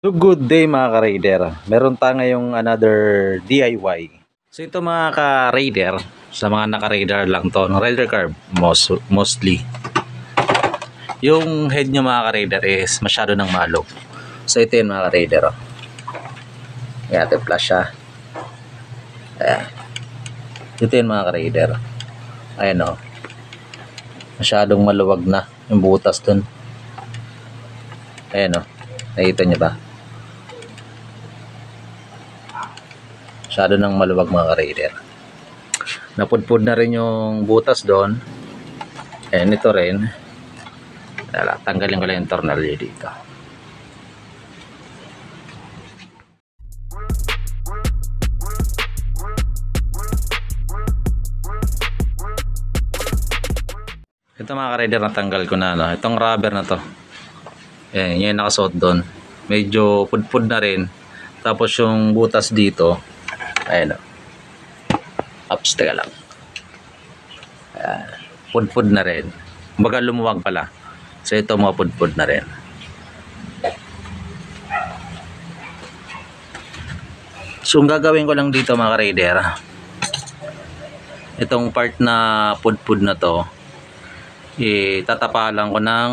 So good day mga ka-raider. Meron tayo ngayong another DIY. So ito mga ka-raider, sa mga naka-raider lang to, raider curve mostly. Yung head nyo mga ka-raider is masyado ng malog. So ito yun mga ka-raider. Ayan, ito flash siya. Ayan. Ito yun mga ka-raider. Ayan o. Masyadong maluwag na yung butas dun. Ayan o. Nakita nyo ba? Masyado nang maluwag mga ka-raider. Napudpud na rin yung butas doon. And ito rin. Tanggalin ko lang yung tornilyo dito. Ito mga ka-raider, natanggal ko na. No? Itong rubber na to. Ayan, yun yung nakasuot doon. Medyo pudpud na rin. Tapos yung butas dito. Ayan o. Ups, teka lang. Ayan. Pudpud na rin. Kumbaga lumuwag pala. So ito mga pudpud na rin. So ang gagawin ko lang dito mga ka-raider, itong part na pudpud na to, tatapalan ko ng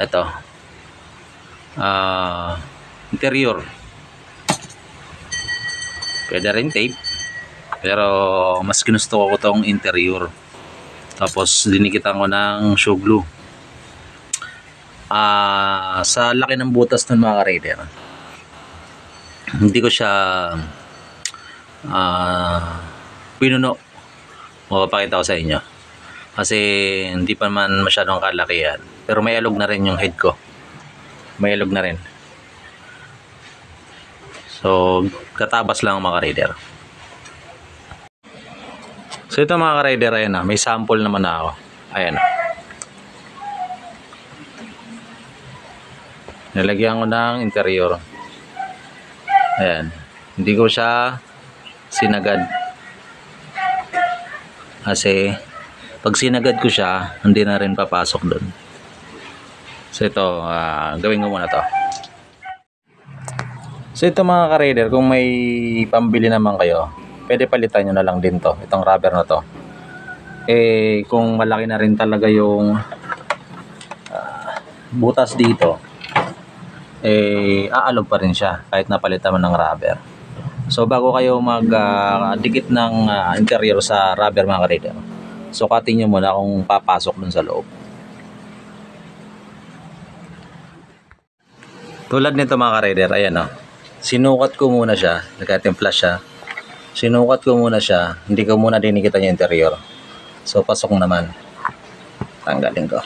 ito interior. Pwede rin tape, pero mas ginusto ko itong interior. Tapos dinikitan ko ng shoe glue. Sa laki ng butas ng mga ka-raider, hindi ko siya pinuno. Mapapakita ko sa inyo kasi hindi pa man masyadong kalaki yan, pero may alog na rin yung head ko. May alog na rin. So katabas lang mga ka-raider. So ito mga ka-raider, ayan na, may sample naman na ako. Ayan na. Nilagyan ko ng interior. Ayan. Hindi ko siya sinagad. Kasi pag sinagad ko siya, hindi na rin papasok doon. So ito, gawin ko muna to. So ito mga ka-raider, kung may pambili naman kayo, pwede palitan nyo na lang din to, itong rubber na to. Kung malaki na rin talaga yung butas dito, aalog pa rin siya kahit napalitan mo ng rubber. So bago kayo magdikit ng interior sa rubber mga ka-raider, sukatin nyo muna kung papasok dun sa loob. Tulad nito mga ka-raider, ayan o. Sinukat ko muna siya, nagkatimpla siya. Sinukat ko muna siya, hindi ko muna dinikitan yung interior. So pasok naman. Tanggalin ko.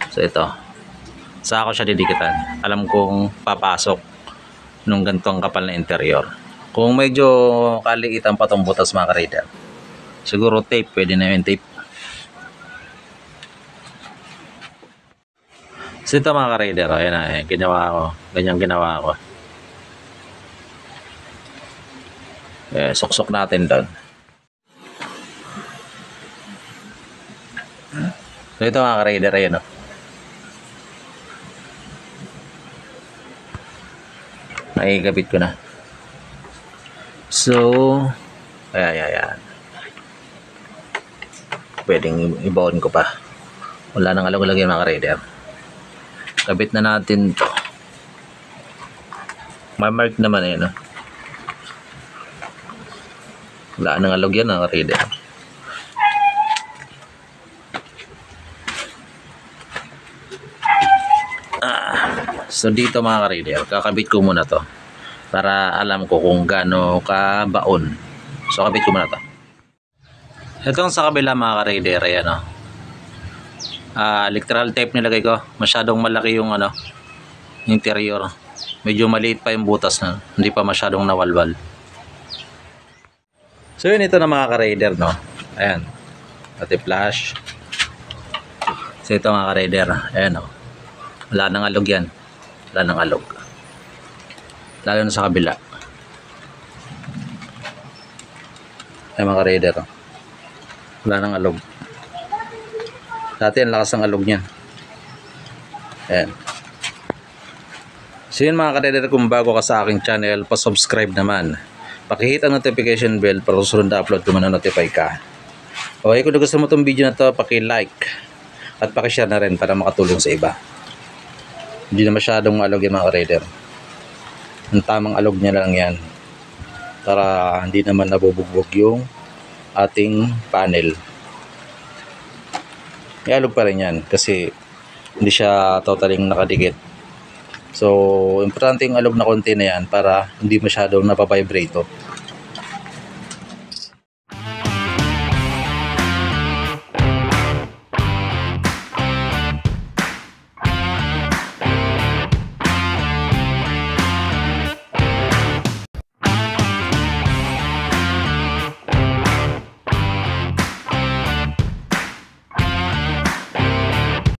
So ito. Saka ko siya didikitan. Alam kong papasok nung gantong kapal na interior. Kung medyo kaliitan pa tong butas mga ka-raider, siguro tape, pwede na yung tape. So ito mga ka-raider, ayan na, ginawa ko. Ganyan ginawa ko. Suksok natin doon. So ito mga ka-raider, ayan o. Nakikabit ko na. So ayan. Pwedeng ibawon ko pa. Wala nang alog lagi mga ka-raider. Kabit na natin to. May mark naman eh, no? Wala nang alog yan mga ka-raider. So dito mga ka-raider, kakabit ko muna to para alam ko kung gaano ka baon. So kabit ko muna to. Itong sa kabila mga ka-raider, ayan o. Electrical tape nilagay ko. Masyadong malaki yung interior. Medyo maliit pa yung butas na. Hindi pa masyadong nawalwal. So yun, ito na mga ka-raider, no. Ayan. Pati flash. So ito mga ka-raider, ayan o. Wala nang alog yan. Wala nang alog. Lalo na sa kabila. Ayan mga ka-raider, o. Wala nang alog. Dati ang lakas ng alog niyan. Ayan. So yun mga ka-rider, kung bago ka sa aking channel, pa-subscribe naman. Pakihit ang notification bell para susunod na upload ko notify ka. Okay, kung gusto mo itong video na to, paki-like at paki-share na rin para makatulong sa iba. Hindi na masyadong alog yung mga ka-rider. Ang tamang alog niya lang yan para hindi naman nabubugbog yung ating panel. May alog pa rin yan kasi hindi siya totally nakadikit. So, importante yung alog na konti na yan para hindi masyadong napavibrate.